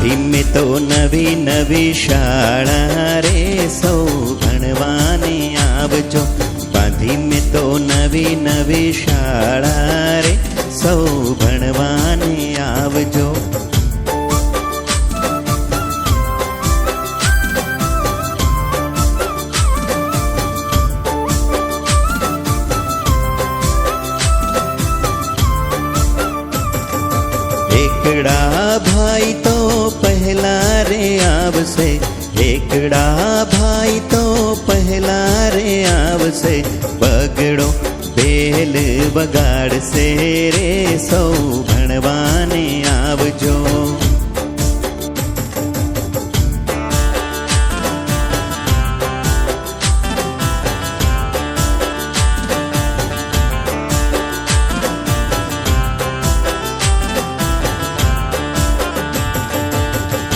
ધીમે તો નવી નવી શાળા રે સૌ ભણવાને આવજો. ધીમે તો નવી નવી શાળા રે સૌ ભણવાને આવજો. એકડા ભાઈ તો પહેલા રે આવશે, એકડા ભાઈ તો પહેલા રે આવશે. બગડો બેલ બગાડશે રે સૌ ભણવાને આવજો.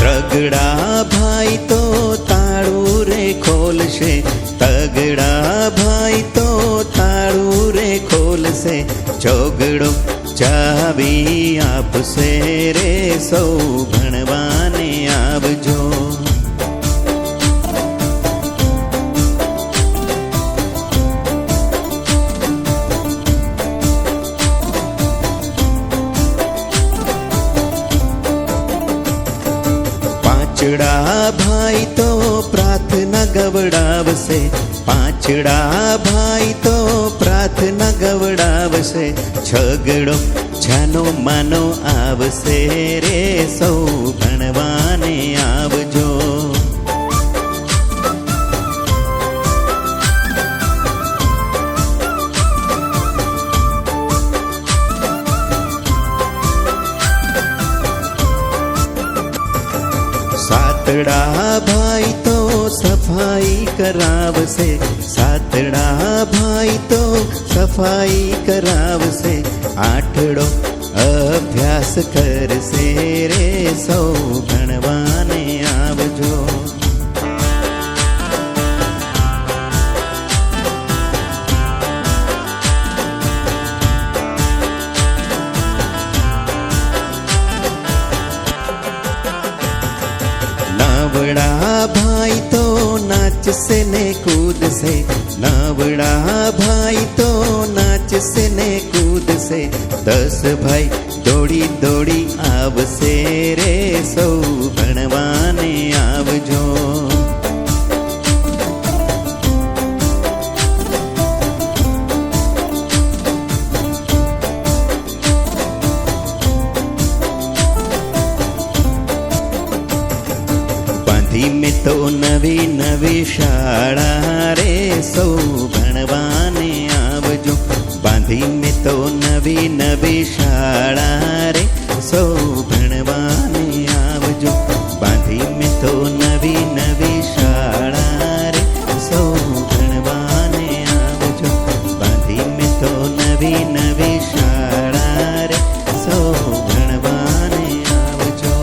તગડા ભાઈ તો તાળું રે ખોલશે, તગડા ભાઈ તો તાળું રે ખોલશે. ચોગડો ચાવી આપશે રે સૌ ભણવાને આવજો. પાંચડા ભાઈ તો પ્રાર્થના ગવડાવશે, પાંચડા ભાઈ તો પ્રાર્થના ગવડાવશે. છગડો જાનો માનો આવશે રે સૌ ભણવાને આવજો. સાતડા ભાઈ તો સફાઈ કરાવશે, સાતડા ભાઈ તો સફાઈ કરાવશે. આઠડો અભ્યાસ કરશે રે સૌ ભણવાને આવજો. નવડા ભાઈ તો નાચશે ને કૂદશે, નવડા ભાઈ તો નાચશે ને કૂદશે. 10 ભાઈ દોડી દોડી આવશે રે સૌ ભણવાને આવજો. ધીમે તો નવી નવી શાળા રે સૌ ભણવાને આવજો. ધીમે તો નવી નવી શાળા રે સૌ ભણવાને આવજો. ધીમે તો નવી નવી શાળા રે સૌ ભણવાને આવજો. ધીમે તો નવી નવી શાળા રે સૌ ભણવાને આવજો.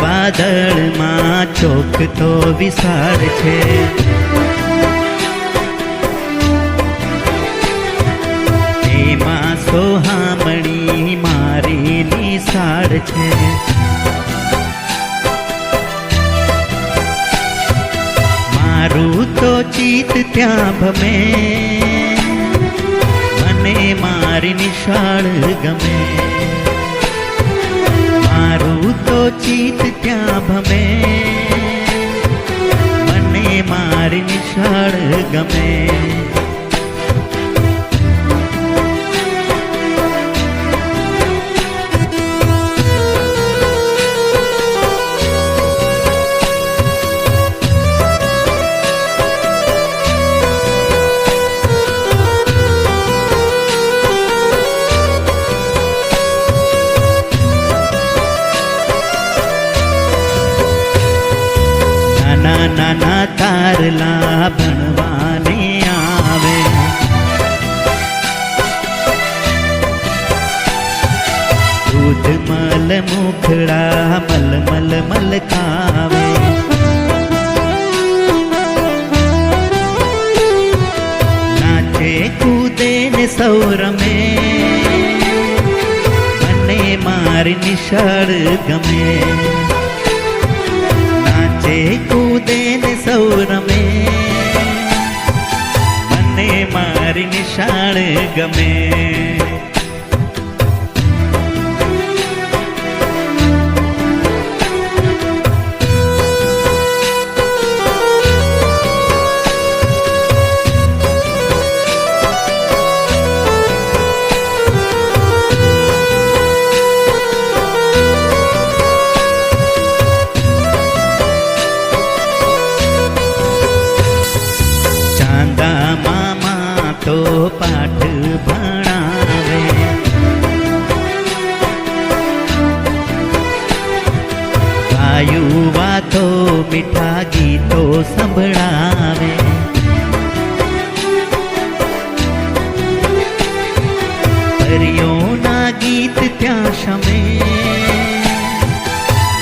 વાદળમાં ચોક તો વિશાળ છે, એમાં સોહામણી મારી નિશાળ છે. મારું તો ચિત્ત ત્યાં ભમે, મને મારી નિશાળ ગમે. મારું તો ચિત્ત ત્યાં ભમે, મને મારી નિશાળ ગમે. લારલા ભણવાને આવે. દૂધ મલ મુખડા મલ મલ મલકાવે. નાચે કૂદે ને સૌ રમે, મને મારી નિશાળ ગમે. નાચે કૂદે ને સૌ રમે, મને મારી નિશાળ ગમે. મામા તો પાઠ ભણાવે, ગાયું વાતો મીઠા ગીતો સંભળાવે. પરીઓના ગીત ત્યાં શમે,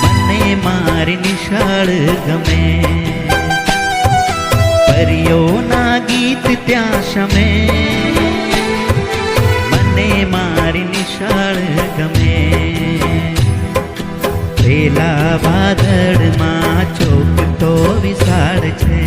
મને મારી નિશાળ ગમે. પરીઓના ગીત ત્યાં શમે, મને મારી નિશાળ ગમે. પેલા વાદળમાં ચોક તો વિશાળ છે,